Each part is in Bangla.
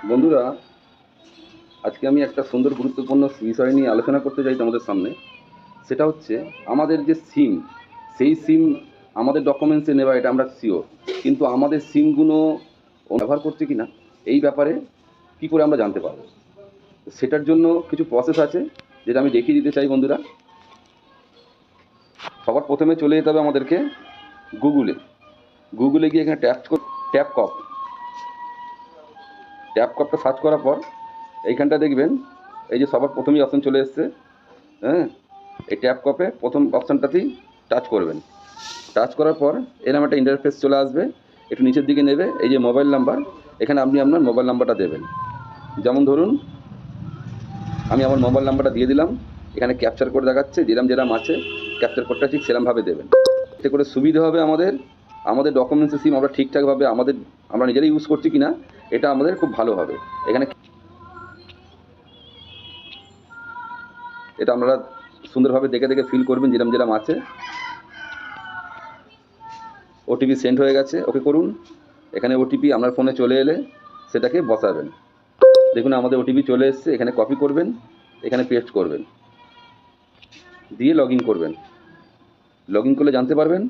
বন্ধুরা, আজকে আমি একটা সুন্দর গুরুত্বপূর্ণ বিষয় নিয়ে আলোচনা করতে চাই তোমাদের সামনে। সেটা হচ্ছে আমাদের যে সিম, সেই সিম আমাদের ডকুমেন্টসে নেওয়া, এটা আমরা শিওর। কিন্তু আমাদের সিমগুলো ব্যবহার করছে কি না, এই ব্যাপারে কি করে আমরা জানতে পারবো? সেটার জন্য কিছু প্রসেস আছে, যেটা আমি দেখিয়ে দিতে চাই বন্ধুরা। সবার প্রথমে চলে যেতে হবে আমাদেরকে গুগলে। গুগলে গিয়ে এখানে ট্যাপ কপটা সার্চ করার পর এইখানটা দেখবেন, এই যে সবার প্রথমেই অপশন চলে এসছে। হ্যাঁ, এই ট্যাপ কপে প্রথম অপশানটাতেই টাচ করবেন। টাচ করার পর এরকম একটা ইন্টারফেস চলে আসবে, একটু নিচের দিকে নেবে। এই যে মোবাইল নাম্বার, এখানে আপনি আপনার মোবাইল নাম্বারটা দেবেন। যেমন ধরুন, আমি আমার মোবাইল নাম্বারটা দিয়ে দিলাম। এখানে ক্যাপচার কোড দেখাচ্ছে, যেরকম আছে ক্যাপচার কোডটা ঠিক সেরকমভাবে দেবেন। এতে করে সুবিধা হবে আমাদের ডকুমেন্টসের সিম আমরা ঠিকঠাকভাবে আমরা নিজেরাই ইউজ করছি কিনা, এটা আমাদের খুব ভালো হবে। এখানে এটা আপনারা সুন্দরভাবে দেখে দেখে ফিল করবেন, যেরকম আছে। ওটিপি সেন্ড হয়ে গেছে, ওকে করুন। এখানে ওটিপি আপনার ফোনে চলে এলে সেটাকে বসাবেন। দেখুন আমাদের ওটিপি চলে এসছে, এখানে কপি করবেন, এখানে পেস্ট করবেন, দিয়ে লগ ইন করবেন। লগ ইন করলে জানতে পারবেন,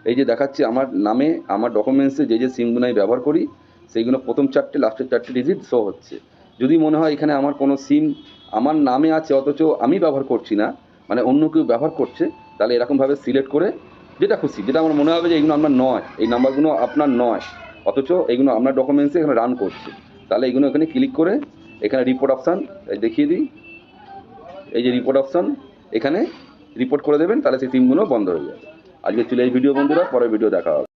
এই যে দেখাচ্ছে আমার নামে, আমার ডকুমেন্টসে যে সিমগুলো আমি ব্যবহার করি সেইগুলো প্রথম চারটে, লাস্টের চারটে ডিজিট শো হচ্ছে। যদি মনে হয় এখানে আমার কোনো সিম আমার নামে আছে অথচ আমি ব্যবহার করছি না, মানে অন্য কেউ ব্যবহার করছে, তাহলে এরকমভাবে সিলেক্ট করে যেটা খুশি, যেটা আমার মনে হবে যে এইগুলো আপনার নয়, এই নাম্বারগুলো আপনার নয়, অথচ এইগুলো আপনার ডকুমেন্টসে এখানে রান করছে, তাহলে এইগুলো এখানে ক্লিক করে এখানে রিপোর্ট অপশান দেখিয়ে দিই। এই যে রিপোর্ট অপশান, এখানে রিপোর্ট করে দেবেন, তাহলে সেই সিমগুলো বন্ধ হয়ে যাবে। আজকে ছিল এই ভিডিও বন্ধুরা, পরের ভিডিও দেখা হবে।